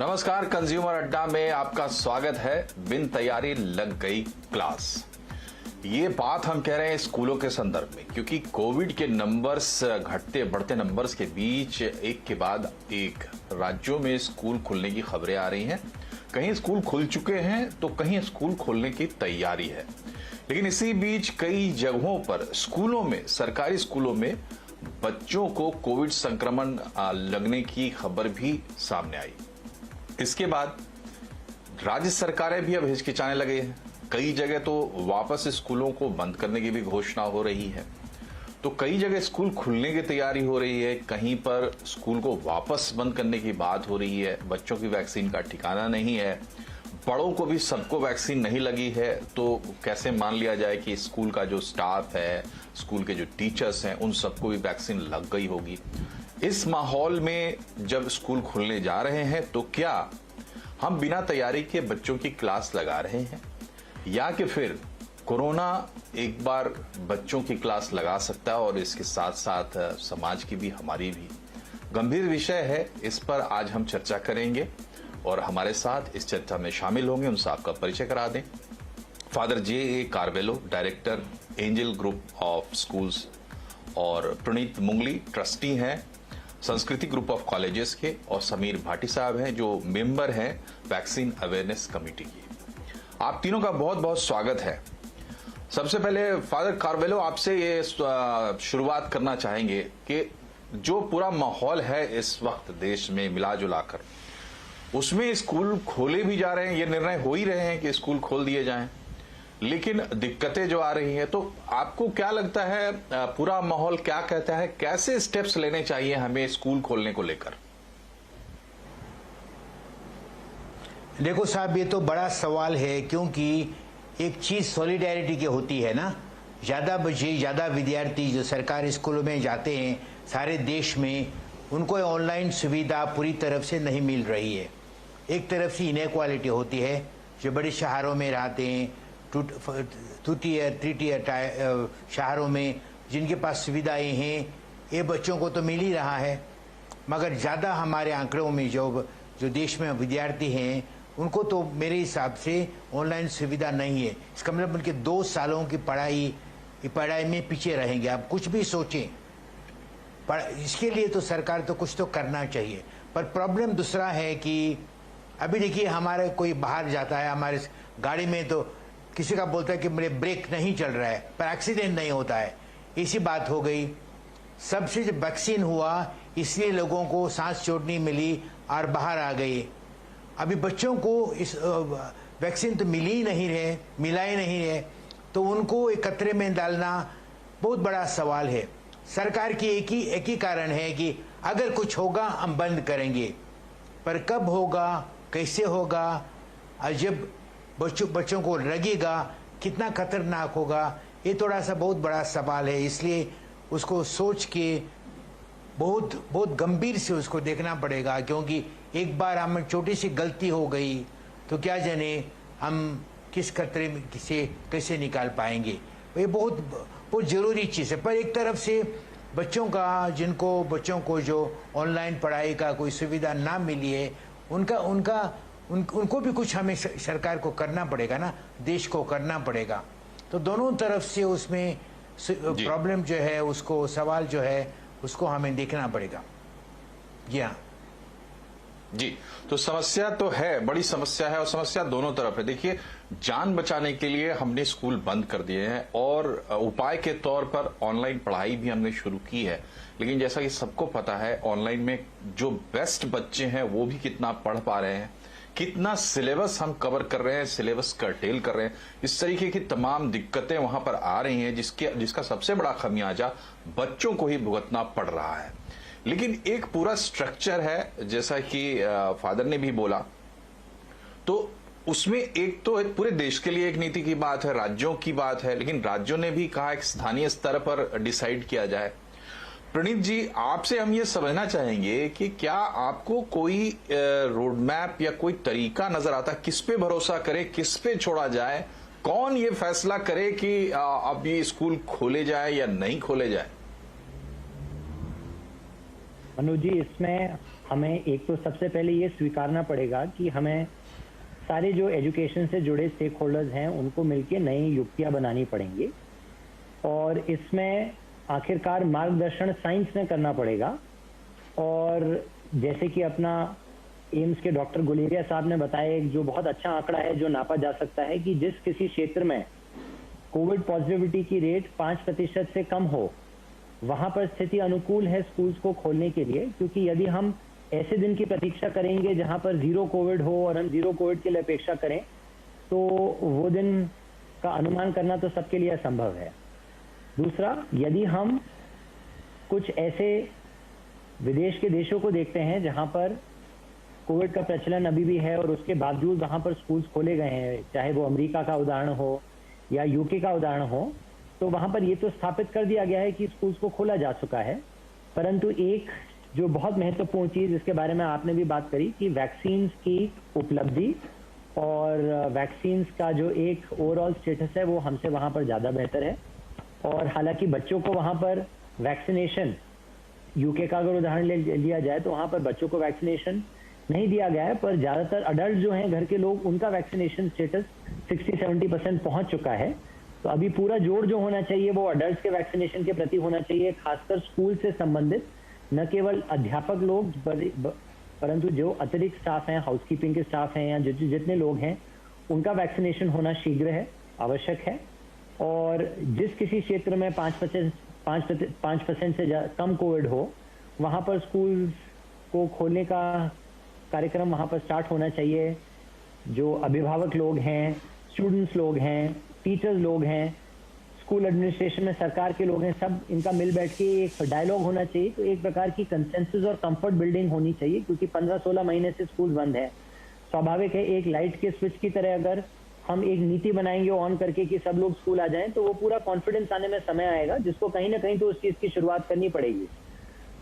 नमस्कार, कंज्यूमर अड्डा में आपका स्वागत है। बिन तैयारी लग गई क्लास। ये बात हम कह रहे हैं स्कूलों के संदर्भ में, क्योंकि कोविड के नंबर्स, घटते बढ़ते नंबर्स के बीच एक के बाद एक राज्यों में स्कूल खुलने की खबरें आ रही हैं। कहीं स्कूल खुल चुके हैं तो कहीं स्कूल खोलने की तैयारी है। लेकिन इसी बीच कई जगहों पर स्कूलों में, सरकारी स्कूलों में बच्चों को कोविड संक्रमण लगने की खबर भी सामने आई। इसके बाद राज्य सरकारें भी अब हिचकिचाने लगे हैं। कई जगह तो वापस स्कूलों को बंद करने की भी घोषणा हो रही है, तो कई जगह स्कूल खुलने की तैयारी हो रही है, कहीं पर स्कूल को वापस बंद करने की बात हो रही है। बच्चों की वैक्सीन का ठिकाना नहीं है, बड़ों को भी सबको वैक्सीन नहीं लगी है, तो कैसे मान लिया जाए कि स्कूल का जो स्टाफ है, स्कूल के जो टीचर्स हैं, उन सबको भी वैक्सीन लग गई होगी। इस माहौल में जब स्कूल खुलने जा रहे हैं तो क्या हम बिना तैयारी के बच्चों की क्लास लगा रहे हैं, या कि फिर कोरोना एक बार बच्चों की क्लास लगा सकता है और इसके साथ साथ समाज की भी, हमारी भी। गंभीर विषय है, इस पर आज हम चर्चा करेंगे और हमारे साथ इस चर्चा में शामिल होंगे। उनसे आपका परिचय करा दें। Father J Carvalho, director angel group of schools, और प्रणीत मुंगली, ट्रस्टी हैं संस्कृति ग्रुप ऑफ कॉलेजेस के, और समीर भाटी साहब हैं जो मेंबर हैं वैक्सीन अवेयरनेस कमेटी की। आप तीनों का बहुत बहुत स्वागत है। सबसे पहले फादर कार्वेलो, आपसे ये शुरुआत करना चाहेंगे कि जो पूरा माहौल है इस वक्त देश में मिला जुला कर, उसमें स्कूल खोले भी जा रहे हैं, ये निर्णय हो ही रहे हैं कि स्कूल खोल दिए जाएं, लेकिन दिक्कतें जो आ रही हैं, तो आपको क्या लगता है, पूरा माहौल क्या कहता है, कैसे स्टेप्स लेने चाहिए हमें स्कूल खोलने को लेकर? देखो साहब, ये तो बड़ा सवाल है, क्योंकि एक चीज सॉलिडेरिटी की होती है ना। ज्यादा बच्चे, ज्यादा विद्यार्थी जो सरकारी स्कूलों में जाते हैं सारे देश में, उनको ऑनलाइन सुविधा पूरी तरफ से नहीं मिल रही है। एक तरफ से इनइक्वालिटी होती है, जो बड़े शहरों में रहते हैं, 2 टियर 3 टियर शहरों में जिनके पास सुविधाएं हैं, ये बच्चों को तो मिल ही रहा है, मगर ज़्यादा हमारे आंकड़ों में जो देश में विद्यार्थी हैं उनको तो मेरे हिसाब से ऑनलाइन सुविधा नहीं है। इसका मतलब उनके 2 सालों की पढ़ाई में पीछे रहेंगे। आप कुछ भी सोचें, इसके लिए तो सरकार तो कुछ तो करना चाहिए। पर प्रॉब्लम दूसरा है कि अभी देखिए, हमारे कोई बाहर जाता है, हमारे गाड़ी में तो किसी का बोलता है कि मेरे ब्रेक नहीं चल रहा है, पर एक्सीडेंट नहीं होता है। इसी बात हो गई। सबसे जब वैक्सीन हुआ, इसलिए लोगों को सांस छोड़नी मिली और बाहर आ गई। अभी बच्चों को इस वैक्सीन तो मिला ही नहीं रहे, तो उनको एक खतरे में डालना बहुत बड़ा सवाल है। सरकार की एक ही कारण है कि अगर कुछ होगा हम बंद करेंगे, पर कब होगा, कैसे होगा, और जब बच्चों को लगेगा कितना खतरनाक होगा, ये थोड़ा सा बहुत बड़ा सवाल है। इसलिए उसको सोच के बहुत गंभीर से उसको देखना पड़ेगा, क्योंकि एक बार हम छोटी सी गलती हो गई तो क्या जाने हम किस खतरे में से कैसे निकाल पाएंगे। ये बहुत ज़रूरी चीज़ है। पर एक तरफ से बच्चों को जो ऑनलाइन पढ़ाई का कोई सुविधा ना मिली है, उनको भी कुछ हमें सरकार को करना पड़ेगा ना, देश को करना पड़ेगा। तो दोनों तरफ से उसमें प्रॉब्लम जो है, उसको सवाल जो है, उसको हमें देखना पड़ेगा। जी हाँ जी, तो समस्या तो है, बड़ी समस्या है, और समस्या दोनों तरफ है। देखिए, जान बचाने के लिए हमने स्कूल बंद कर दिए हैं और उपाय के तौर पर ऑनलाइन पढ़ाई भी हमने शुरू की है। लेकिन जैसा कि सबको पता है, ऑनलाइन में जो बेस्ट बच्चे हैं वो भी कितना पढ़ पा रहे हैं, कितना सिलेबस हम कवर कर रहे हैं, सिलेबस कर्टेल कर रहे हैं, इस तरीके की तमाम दिक्कतें वहां पर आ रही हैं, जिसका सबसे बड़ा खमियाजा बच्चों को ही भुगतना पड़ रहा है। लेकिन एक पूरा स्ट्रक्चर है, जैसा कि फादर ने भी बोला, तो उसमें एक तो पूरे देश के लिए एक नीति की बात है, राज्यों की बात है, लेकिन राज्यों ने भी कहा एक स्थानीय स्तर पर डिसाइड किया जाए। प्रणीत जी, आपसे हम ये समझना चाहेंगे कि क्या आपको कोई रोड मैप या कोई तरीका नजर आता, किस पे भरोसा करे, किस पे छोड़ा जाए, कौन ये फैसला करे कि अब ये स्कूल खोले जाए या नहीं खोले जाए? मनोज जी, इसमें हमें एक तो सबसे पहले ये स्वीकारना पड़ेगा कि हमें सारे जो एजुकेशन से जुड़े स्टेक होल्डर्स हैं उनको मिलकर नई युक्तियां बनानी पड़ेंगी और इसमें आखिरकार मार्गदर्शन साइंस में करना पड़ेगा। और जैसे कि अपना एम्स के डॉक्टर गुलेरिया साहब ने बताया, एक जो बहुत अच्छा आंकड़ा है जो नापा जा सकता है कि जिस किसी क्षेत्र में कोविड पॉजिटिविटी की रेट 5% से कम हो, वहां पर स्थिति अनुकूल है स्कूल्स को खोलने के लिए। क्योंकि यदि हम ऐसे दिन की प्रतीक्षा करेंगे जहां पर 0 कोविड हो और हम 0 कोविड के लिए अपेक्षा करें, तो वो दिन का अनुमान करना तो सबके लिए असंभव है। दूसरा, यदि हम कुछ ऐसे विदेश के देशों को देखते हैं जहां पर कोविड का प्रचलन अभी भी है और उसके बावजूद वहां पर स्कूल्स खोले गए हैं, चाहे वो अमेरिका का उदाहरण हो या यूके का उदाहरण हो, तो वहां पर ये तो स्थापित कर दिया गया है कि स्कूल्स को खोला जा चुका है। परंतु एक जो बहुत महत्वपूर्ण चीज, इसके बारे में आपने भी बात करी कि वैक्सीन की उपलब्धि और वैक्सीन का जो एक ओवरऑल स्टेटस है वो हमसे वहां पर ज्यादा बेहतर है। और हालांकि बच्चों को वहां पर वैक्सीनेशन, यूके का अगर उदाहरण लिया जाए तो वहां पर बच्चों को वैक्सीनेशन नहीं दिया गया है, पर ज्यादातर अडल्ट जो हैं घर के लोग, उनका वैक्सीनेशन स्टेटस 60-70% पहुंच चुका है। तो अभी पूरा जोर जो होना चाहिए वो अडल्ट के वैक्सीनेशन के प्रति होना चाहिए, खासकर स्कूल से संबंधित, न केवल अध्यापक लोग परंतु जो अतिरिक्त स्टाफ हैं, हाउसकीपिंग के स्टाफ हैं या जितने लोग हैं, उनका वैक्सीनेशन होना शीघ्र है, आवश्यक है। और जिस किसी क्षेत्र में 5% से कम कोविड हो, वहां पर स्कूल को खोलने का कार्यक्रम वहां पर स्टार्ट होना चाहिए। जो अभिभावक लोग हैं, स्टूडेंट्स लोग हैं, टीचर्स लोग हैं, स्कूल एडमिनिस्ट्रेशन में सरकार के लोग हैं, सब इनका मिल बैठ के एक डायलॉग होना चाहिए। तो एक प्रकार की कंसेंसस और कंफर्ट बिल्डिंग होनी चाहिए, क्योंकि 15-16 महीने से स्कूल बंद है। स्वाभाविक है, एक लाइट के स्विच की तरह अगर हम एक नीति बनाएंगे ऑन करके कि सब लोग स्कूल आ जाएं, तो वो पूरा कॉन्फिडेंस आने में समय आएगा, जिसको कहीं ना कहीं तो उस चीज की शुरुआत करनी पड़ेगी।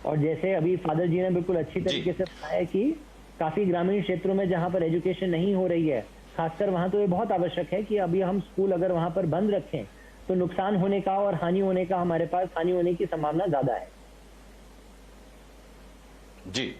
और जैसे अभी फादर जी ने बिल्कुल अच्छी तरीके से बताया कि काफी ग्रामीण क्षेत्रों में जहां पर एजुकेशन नहीं हो रही है, खासकर वहां तो ये बहुत आवश्यक है कि अभी हम स्कूल अगर वहां पर बंद रखें तो नुकसान होने का और हानि होने का, हमारे पास हानि होने की संभावना ज्यादा है। जी,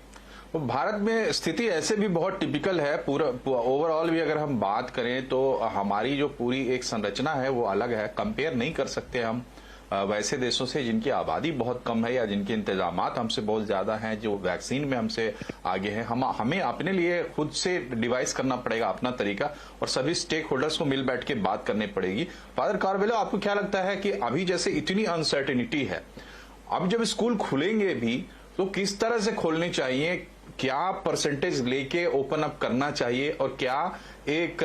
तो भारत में स्थिति ऐसे भी बहुत टिपिकल है। पूरा ओवरऑल भी अगर हम बात करें तो हमारी जो पूरी एक संरचना है वो अलग है। कंपेयर नहीं कर सकते हम वैसे देशों से जिनकी आबादी बहुत कम है या जिनके इंतजामात हमसे बहुत ज्यादा हैं, जो वैक्सीन में हमसे आगे हैं। हमें अपने लिए खुद से डिवाइस करना पड़ेगा अपना तरीका, और सभी स्टेक होल्डर्स को मिल बैठ के बात करनी पड़ेगी। फादर कार्वेलो, आपको क्या लगता है कि अभी जैसे इतनी अनसर्टेनिटी है, अब जब स्कूल खुलेंगे भी तो किस तरह से खोलने चाहिए, क्या परसेंटेज लेके ओपन अप करना चाहिए, और क्या एक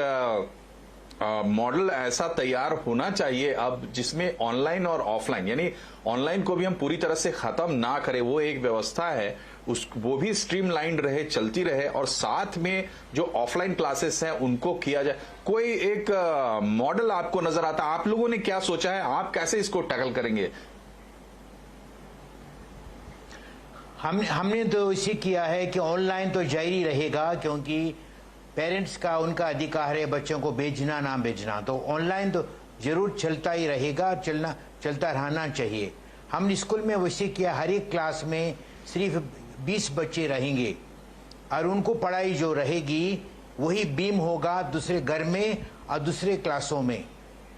मॉडल ऐसा तैयार होना चाहिए अब जिसमें ऑनलाइन और ऑफलाइन, यानी ऑनलाइन को भी हम पूरी तरह से खत्म ना करें, वो एक व्यवस्था है वो भी स्ट्रीमलाइंड रहे, चलती रहे, और साथ में जो ऑफलाइन क्लासेस हैं उनको किया जाए। कोई एक मॉडल आपको नजर आता है? आप लोगों ने क्या सोचा है, आप कैसे इसको टैकल करेंगे? हमने तो इसी किया है कि ऑनलाइन तो जारी रहेगा, क्योंकि पेरेंट्स का उनका अधिकार है बच्चों को भेजना ना भेजना, तो ऑनलाइन तो जरूर चलता ही रहेगा, चलता रहना चाहिए। हमने स्कूल में वैसे किया, हर एक क्लास में सिर्फ 20 बच्चे रहेंगे और उनको पढ़ाई जो रहेगी वही बीम होगा दूसरे घर में और दूसरे क्लासों में।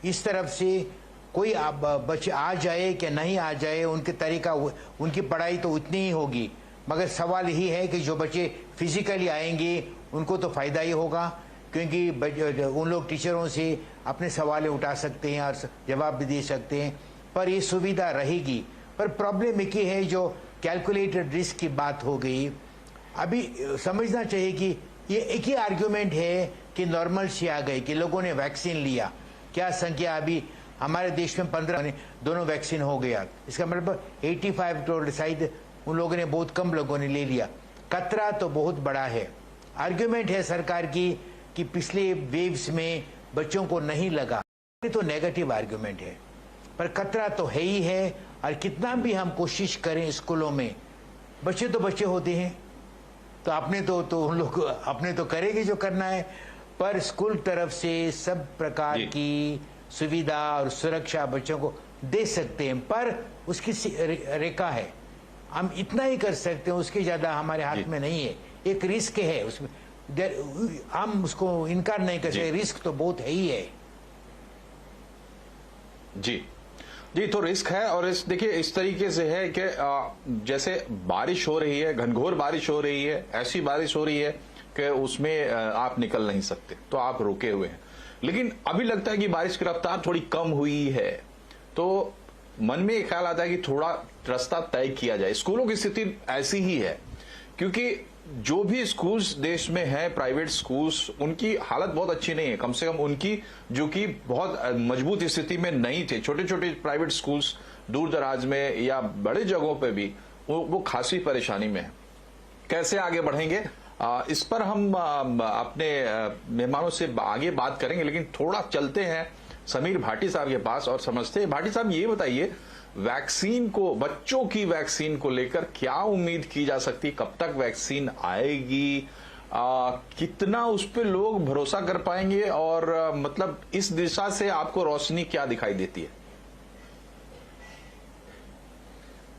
इस तरफ से कोई बच्चे आ जाए कि नहीं आ जाए, उनके तरीका, उनकी पढ़ाई तो उतनी ही होगी। मगर सवाल यही है कि जो बच्चे फिजिकली आएंगे उनको तो फ़ायदा ही होगा, क्योंकि उन लोग टीचरों से अपने सवाल उठा सकते हैं और जवाब भी दे सकते हैं, पर ये सुविधा रहेगी। पर प्रॉब्लम एक ही है, जो कैलकुलेटेड रिस्क की बात हो गई। अभी समझना चाहिए कि ये एक ही आर्ग्यूमेंट है कि नॉर्मल से आ गए, कि लोगों ने वैक्सीन लिया। क्या संख्या अभी हमारे देश में 15 दोनों वैक्सीन हो गया, इसका मतलब 85 करोड़ शायद उन लोगों ने, बहुत कम लोगों ने ले लिया। खतरा तो बहुत बड़ा है। आर्ग्यूमेंट है सरकार की कि पिछले वेव्स में बच्चों को नहीं लगा, ये तो नेगेटिव आर्ग्यूमेंट है, पर खतरा तो है ही है। और कितना भी हम कोशिश करें स्कूलों में, बच्चे तो बच्चे होते हैं, तो आपने तो उन लोग अपने तो करेंगे जो करना है, पर स्कूल तरफ से सब प्रकार की सुविधा और सुरक्षा बच्चों को दे सकते हैं, पर उसकी रेखा है। हम इतना ही कर सकते हैं, उसके ज्यादा हमारे हाथ में नहीं है। एक रिस्क है उसमें, हम उसको इनकार नहीं कर सकते, रिस्क तो बहुत है ही है। जी जी, तो रिस्क है। और इस देखिए इस तरीके से है कि जैसे बारिश हो रही है, घनघोर बारिश हो रही है, ऐसी बारिश हो रही है कि उसमें आप निकल नहीं सकते, तो आप रुके हुए हैं। लेकिन अभी लगता है कि बारिश की रफ्तार थोड़ी कम हुई है, तो मन में एक ख्याल आता है कि थोड़ा रास्ता तय किया जाए। स्कूलों की स्थिति ऐसी ही है, क्योंकि जो भी स्कूल्स देश में है, प्राइवेट स्कूल्स, उनकी हालत बहुत अच्छी नहीं है। कम से कम उनकी जो कि बहुत मजबूत स्थिति में नहीं थे। छोटे छोटे प्राइवेट स्कूल्स दूर दराज में या बड़े जगहों पे भी वो खासी परेशानी में है। कैसे आगे बढ़ेंगे, इस पर हम अपने मेहमानों से आगे बात करेंगे, लेकिन थोड़ा चलते हैं समीर भाटी साहब के पास और समझते हैं। भाटी साहब, ये बताइए, वैक्सीन को, बच्चों की वैक्सीन को लेकर क्या उम्मीद की जा सकती है? कब तक वैक्सीन आएगी? कितना उस पर लोग भरोसा कर पाएंगे? और मतलब इस दिशा से आपको रोशनी क्या दिखाई देती है?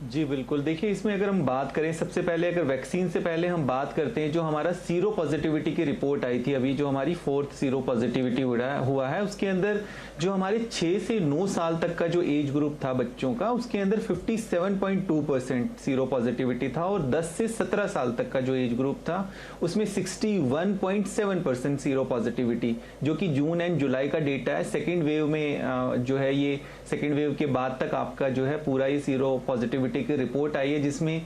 जी बिल्कुल, देखिए इसमें अगर हम बात करें, सबसे पहले अगर वैक्सीन से पहले हम बात करते हैं, जो हमारा सीरो पॉजिटिविटी की रिपोर्ट आई थी अभी, जो हमारी 4th सीरो पॉजिटिविटी हुआ है, उसके अंदर जो हमारे 6 से 9 साल तक का जो एज ग्रुप था बच्चों का, उसके अंदर 57.2% सीरो पॉजिटिविटी था। और 10 से 17 साल तक का जो एज ग्रुप था उसमें 61.7% सीरो पॉजिटिविटी, जो कि जून एंड जुलाई का डेटा है। सेकेंड वेव में जो है, ये सेकेंड वेव के बाद तक आपका जो है पूरा ये सीरो पॉजिटिविटी की रिपोर्ट आई है, जिसमें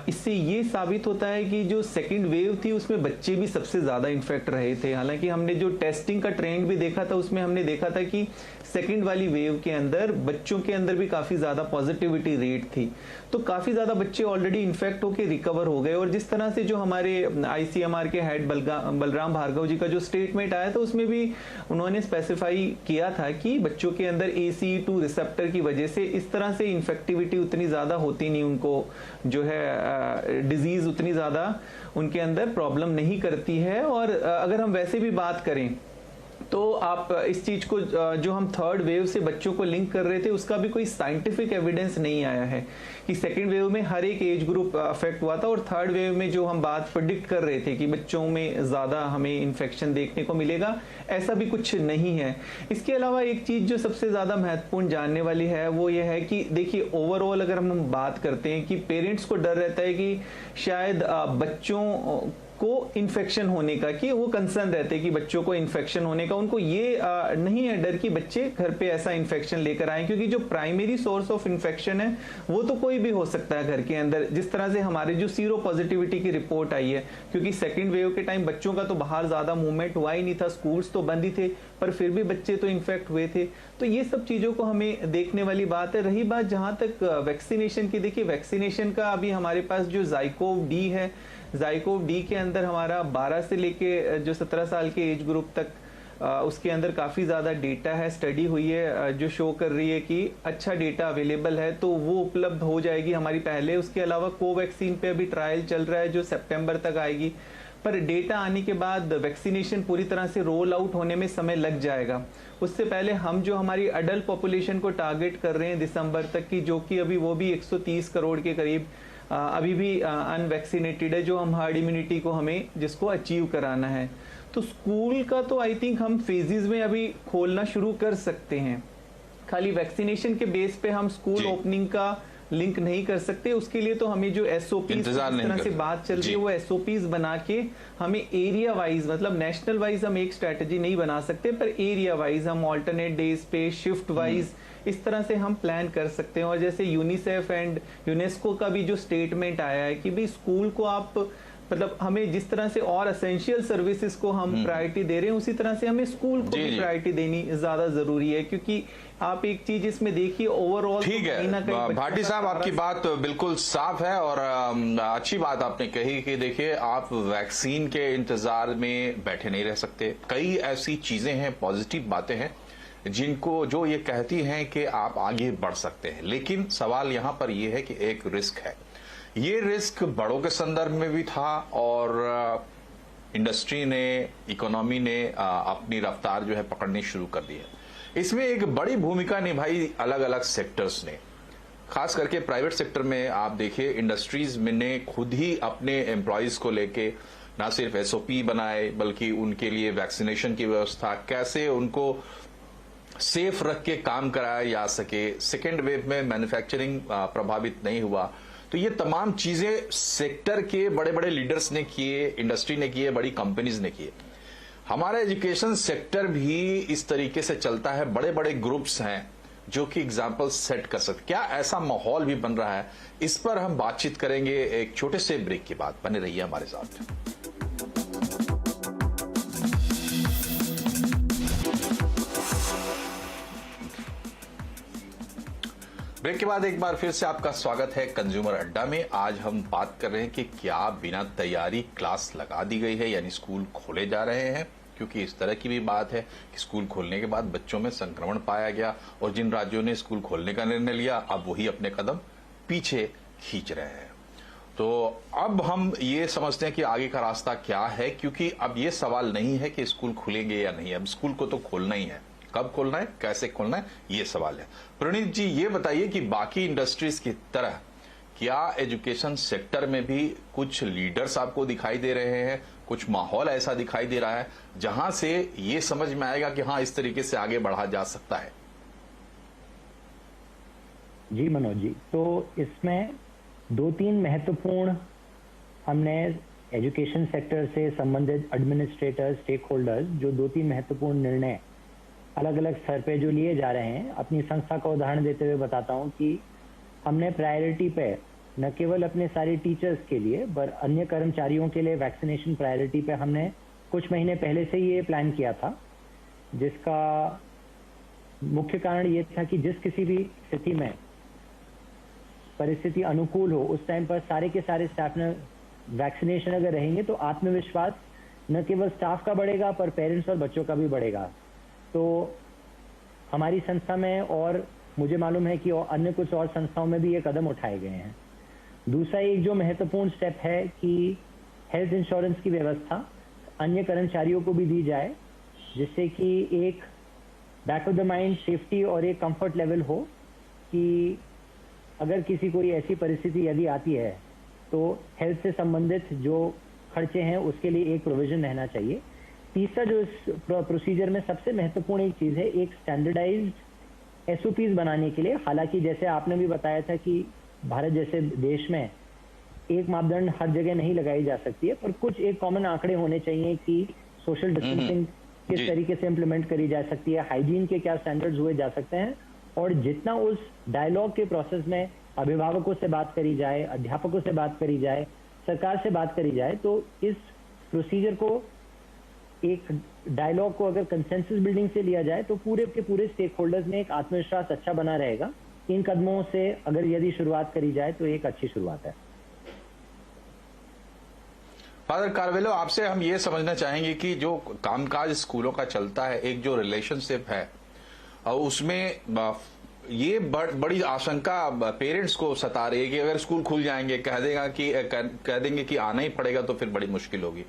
इससे ये साबित होता है कि जो सेकेंड वेव थी उसमें बच्चे भी सबसे ज्यादा इन्फेक्ट रहे थे। हालांकि हमने जो टेस्टिंग का ट्रेंड भी देखा था, उसमें हमने देखा था कि सेकेंड वाली वेव के अंदर बच्चों के अंदर भी काफी ज्यादा पॉजिटिविटी रेट थी, तो काफी ज्यादा बच्चे ऑलरेडी इन्फेक्ट होकर रिकवर हो गए। और जिस तरह से जो हमारे ICMR के हेड बलराम भार्गव जी का जो स्टेटमेंट आया था, उसमें भी उन्होंने स्पेसिफाई किया था कि बच्चों के अंदर ACE2 रिसेप्टर की वजह से इस तरह से इन्फेक्टिविटी उतनी ज्यादा होती नहीं, उनको जो है डिजीज उतनी ज्यादा उनके अंदर प्रॉब्लम नहीं करती है। और अगर हम वैसे भी बात करें तो आप इस चीज को, जो हम थर्ड वेव से बच्चों को लिंक कर रहे थे, उसका भी कोई साइंटिफिक एविडेंस नहीं आया है कि सेकेंड वेव में हर एक एज ग्रुप अफेक्ट हुआ था। और थर्ड वेव में जो हम बात प्रेडिक्ट कर रहे थे कि बच्चों में ज्यादा हमें इन्फेक्शन देखने को मिलेगा, ऐसा भी कुछ नहीं है। इसके अलावा एक चीज जो सबसे ज्यादा महत्वपूर्ण जानने वाली है वो ये है कि देखिए, ओवरऑल अगर हम बात करते हैं कि पेरेंट्स को डर रहता है कि शायद बच्चों को इन्फेक्शन होने का, कि वो कंसर्न रहते हैं कि बच्चों को इन्फेक्शन होने का, उनको ये नहीं है डर कि बच्चे घर पे ऐसा इन्फेक्शन लेकर आए, क्योंकि जो प्राइमरी सोर्स ऑफ इन्फेक्शन है वो तो कोई भी हो सकता है घर के अंदर। जिस तरह से हमारे जो सीरो पॉजिटिविटी की रिपोर्ट आई है, क्योंकि सेकेंड वेव के टाइम बच्चों का तो बाहर ज्यादा मूवमेंट हुआ ही नहीं था, स्कूल्स तो बंद ही थे, पर फिर भी बच्चे तो इन्फेक्ट हुए थे। तो ये सब चीजों को हमें देखने वाली बात है। रही बात जहां तक वैक्सीनेशन की, देखिए वैक्सीनेशन का अभी हमारे पास जो ज़ाइकोव डी है, ज़ाइकोव डी के अंदर हमारा 12 से लेके जो 17 साल के एज ग्रुप तक उसके अंदर काफ़ी ज़्यादा डेटा है, स्टडी हुई है जो शो कर रही है कि अच्छा डेटा अवेलेबल है, तो वो उपलब्ध हो जाएगी हमारी पहले। उसके अलावा कोवैक्सीन पे अभी ट्रायल चल रहा है जो सितंबर तक आएगी, पर डेटा आने के बाद वैक्सीनेशन पूरी तरह से रोल आउट होने में समय लग जाएगा। उससे पहले हम जो हमारी अडल्ट पॉपुलेशन को टारगेट कर रहे हैं दिसंबर तक की, जो कि अभी वो भी 130 करोड़ के करीब अभी भी अनवैक्सीनेटेड है, जो हम हार्ड इम्यूनिटी को हमें जिसको अचीव कराना है। तो स्कूल का तो आई थिंक हम फेजेस में अभी खोलना शुरू कर सकते हैं। खाली वैक्सीनेशन के बेस पे हम स्कूल ओपनिंग का लिंक नहीं कर सकते। उसके लिए तो हमें जो SOPs जिस तरह से बात चल रही है, वो SOPs बना के हमें एरिया वाइज, मतलब नेशनल वाइज हम एक स्ट्रेटेजी नहीं बना सकते, पर एरिया वाइज हम ऑल्टरनेट डेज पे, शिफ्ट वाइज इस तरह से हम प्लान कर सकते हैं। और जैसे यूनिसेफ एंड यूनेस्को का भी जो स्टेटमेंट आया है कि भाई स्कूल को आप, मतलब हमें जिस तरह से और एसेंशियल सर्विसेज को हम प्रायोरिटी दे रहे हैं, उसी तरह से हमें स्कूल को भी प्रायोरिटी देनी ज्यादा जरूरी है। क्योंकि आप एक चीज इसमें देखिए, ओवरऑल ठीक है भाटी साहब, आपकी बात बिल्कुल साफ है और अच्छी बात आपने कही कि देखिए, आप वैक्सीन के इंतजार में बैठे नहीं रह सकते। कई ऐसी चीजें हैं, पॉजिटिव बातें हैं जिनको, जो ये कहती हैं कि आप आगे बढ़ सकते हैं। लेकिन सवाल यहां पर यह है कि एक रिस्क है। ये रिस्क बड़ों के संदर्भ में भी था और इंडस्ट्री ने, इकोनॉमी ने अपनी रफ्तार जो है पकड़नी शुरू कर दी है। इसमें एक बड़ी भूमिका निभाई अलग अलग सेक्टर्स ने। खास करके प्राइवेट सेक्टर में आप देखिए इंडस्ट्रीज में ने खुद ही अपने एम्प्लॉयज को लेके ना सिर्फ एसओपी बनाए बल्कि उनके लिए वैक्सीनेशन की व्यवस्था, कैसे उनको सेफ रख के काम कराया जा सके, सेकेंड वेव में मैन्युफैक्चरिंग प्रभावित नहीं हुआ। तो ये तमाम चीजें सेक्टर के बड़े बड़े लीडर्स ने किए, इंडस्ट्री ने किए, बड़ी कंपनीज ने किए। हमारा एजुकेशन सेक्टर भी इस तरीके से चलता है, बड़े बड़े ग्रुप्स हैं जो कि एग्जाम्पल सेट कर सकते। क्या ऐसा माहौल भी बन रहा है? इस पर हम बातचीत करेंगे एक छोटे से ब्रेक के बाद। बने रहिए हमारे साथ। ब्रेक के बाद एक बार फिर से आपका स्वागत है कंज्यूमर अड्डा में। आज हम बात कर रहे हैं कि क्या बिना तैयारी क्लास लगा दी गई है, यानी स्कूल खोले जा रहे हैं, क्योंकि इस तरह की भी बात है कि स्कूल खोलने के बाद बच्चों में संक्रमण पाया गया और जिन राज्यों ने स्कूल खोलने का निर्णय लिया अब वही अपने कदम पीछे खींच रहे हैं। तो अब हम ये समझते हैं कि आगे का रास्ता क्या है, क्योंकि अब ये सवाल नहीं है कि स्कूल खुलेंगे या नहीं, अब स्कूल को तो खोलना ही है। कब खोलना है, कैसे खोलना है, ये सवाल है। प्रणीत जी, ये बताइए कि बाकी इंडस्ट्रीज की तरह क्या एजुकेशन सेक्टर में भी कुछ लीडर्स आपको दिखाई दे रहे हैं, कुछ माहौल ऐसा दिखाई दे रहा है जहां से ये समझ में आएगा कि हाँ, इस तरीके से आगे बढ़ा जा सकता है? जी मनोज जी, तो इसमें 2-3 महत्वपूर्ण हमने एजुकेशन सेक्टर से संबंधित एडमिनिस्ट्रेटर्स, स्टेक होल्डर्स, जो 2-3 महत्वपूर्ण निर्णय अलग अलग स्तर पे जो लिए जा रहे हैं, अपनी संस्था का उदाहरण देते हुए बताता हूं कि हमने प्रायोरिटी पे न केवल अपने सारे टीचर्स के लिए पर अन्य कर्मचारियों के लिए वैक्सीनेशन प्रायोरिटी पे हमने कुछ महीने पहले से ये प्लान किया था, जिसका मुख्य कारण ये था कि जिस किसी भी स्थिति में परिस्थिति अनुकूल हो उस टाइम पर सारे के सारे स्टाफ ने वैक्सीनेशन अगर रहेंगे तो आत्मविश्वास न केवल स्टाफ का बढ़ेगा पर पेरेंट्स और बच्चों का भी बढ़ेगा। तो हमारी संस्था में और मुझे मालूम है कि अन्य कुछ और संस्थाओं में भी ये कदम उठाए गए हैं। दूसरा एक जो महत्वपूर्ण स्टेप है कि हेल्थ इंश्योरेंस की व्यवस्था अन्य कर्मचारियों को भी दी जाए, जिससे कि एक back of the mind safety और एक कंफर्ट लेवल हो कि अगर किसी कोई ऐसी परिस्थिति यदि आती है तो हेल्थ से संबंधित जो खर्चे हैं उसके लिए एक प्रोविजन रहना चाहिए। तीसरा जो इस प्रोसीजर में सबसे महत्वपूर्ण एक चीज है, एक स्टैंडर्डाइज्ड एसओपीज बनाने के लिए। हालांकि जैसे आपने भी बताया था कि भारत जैसे देश में एक मापदंड हर जगह नहीं लगाई जा सकती है, पर कुछ एक कॉमन आंकड़े होने चाहिए कि सोशल डिस्टेंसिंग किस तरीके से इम्प्लीमेंट करी जा सकती है, हाइजीन के क्या स्टैंडर्ड्स हुए जा सकते हैं, और जितना उस डायलॉग के प्रोसेस में अभिभावकों से बात करी जाए, अध्यापकों से बात करी जाए, सरकार से बात करी जाए, तो इस प्रोसीजर को, एक डायलॉग को अगर कंसेंसस बिल्डिंग से लिया जाए तो पूरे के पूरे स्टेक होल्डर्स में एक आत्मविश्वास अच्छा बना रहेगा। इन कदमों से अगर यदि शुरुआत करी जाए तो एक अच्छी शुरुआत है। फादर कार्वेलो, आपसे हम ये समझना चाहेंगे कि जो कामकाज स्कूलों का चलता है, एक जो रिलेशनशिप है उसमें ये बड़ी आशंका पेरेंट्स को सता रही है कि अगर स्कूल खुल जाएंगे कह देंगे कि आना ही पड़ेगा तो फिर बड़ी मुश्किल होगी।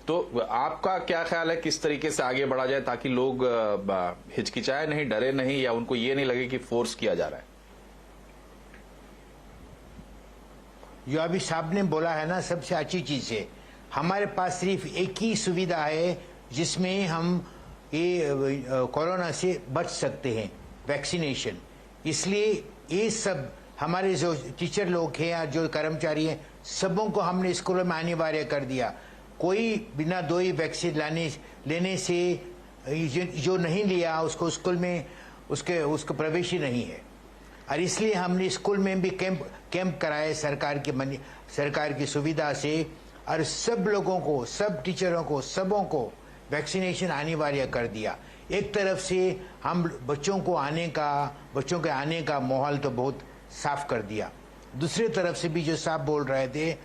तो आपका क्या ख्याल है, किस तरीके से आगे बढ़ा जाए ताकि लोग हिचकिचाए नहीं, डरे नहीं, या उनको ये नहीं लगे कि फोर्स किया जा रहा है? जो अभी साहब ने बोला है ना, सबसे अच्छी चीज है। हमारे पास सिर्फ एक ही सुविधा है जिसमें हम ये कोरोना से बच सकते हैं, वैक्सीनेशन। इसलिए ये सब हमारे जो टीचर लोग हैं या जो कर्मचारी हैं, सबों को हमने स्कूलों में अनिवार्य कर दिया। कोई बिना 2 ही वैक्सीन लेने से जो नहीं लिया उसको स्कूल में उसको प्रवेश ही नहीं है। और इसलिए हमने स्कूल में भी कैंप कराए सरकार की सुविधा से, और सब लोगों को, सब टीचरों को, सबों को वैक्सीनेशन अनिवार्य कर दिया। एक तरफ से हम बच्चों के आने का माहौल तो बहुत साफ कर दिया। दूसरी तरफ से भी जो साहब बोल रहे थे,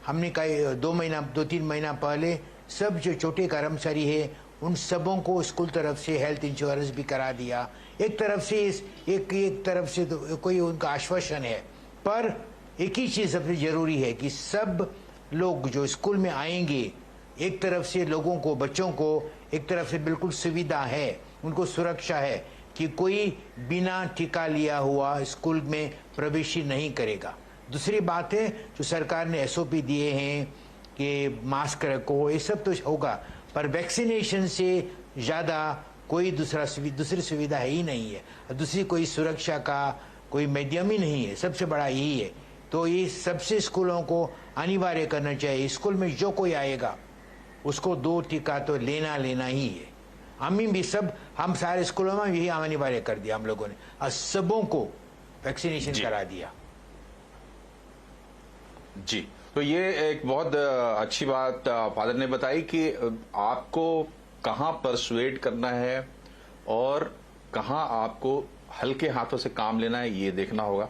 हमने कई 2-3 महीना पहले सब जो छोटे कर्मचारी है उन सबों को स्कूल तरफ से हेल्थ इंश्योरेंस भी करा दिया। एक तरफ से तो कोई उनका आश्वासन है, पर एक ही चीज सबसे जरूरी है कि सब लोग जो स्कूल में आएंगे, एक तरफ से लोगों को, बच्चों को एक तरफ से बिल्कुल सुविधा है, उनको सुरक्षा है कि कोई बिना टीका लिया हुआ स्कूल में प्रवेश नहीं करेगा। दूसरी बात है, जो सरकार ने एसओपी दिए हैं कि मास्क रखो, ये सब तो होगा, पर वैक्सीनेशन से ज़्यादा कोई दूसरी सुविधा है ही नहीं है, दूसरी कोई सुरक्षा का कोई माध्यम ही नहीं है, सबसे बड़ा यही है। तो ये सबसे स्कूलों को अनिवार्य करना चाहिए, स्कूल में जो कोई आएगा उसको 2 टीका तो लेना ही है। हम सारे स्कूलों में यही अनिवार्य कर दिया हम लोगों ने, और सबों को वैक्सीनेशन करा दिया। जी, तो ये एक बहुत अच्छी बात फादर ने बताई कि आपको कहां परसुएड करना है और कहां आपको हल्के हाथों से काम लेना है, ये देखना होगा।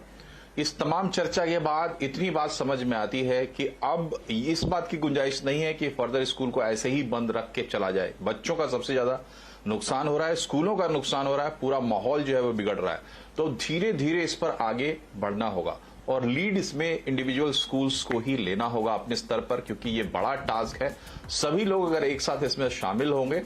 इस तमाम चर्चा के बाद इतनी बात समझ में आती है कि अब इस बात की गुंजाइश नहीं है कि फर्दर स्कूल को ऐसे ही बंद रख के चला जाए। बच्चों का सबसे ज्यादा नुकसान हो रहा है, स्कूलों का नुकसान हो रहा है, पूरा माहौल जो है वो बिगड़ रहा है। तो धीरे धीरे इस पर आगे बढ़ना होगा और लीड इसमें इंडिविजुअल स्कूल्स को ही लेना होगा अपने स्तर पर, क्योंकि ये बड़ा टास्क है। सभी लोग अगर एक साथ इसमें शामिल होंगे,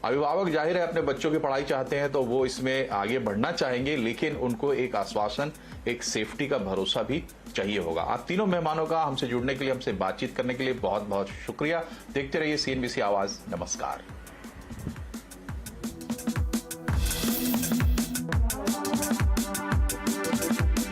अभिभावक जाहिर है अपने बच्चों की पढ़ाई चाहते हैं तो वो इसमें आगे बढ़ना चाहेंगे, लेकिन उनको एक आश्वासन, एक सेफ्टी का भरोसा भी चाहिए होगा। आप तीनों मेहमानों का हमसे जुड़ने के लिए, हमसे बातचीत करने के लिए बहुत बहुत शुक्रिया। देखते रहिए CNBC आवाज। नमस्कार।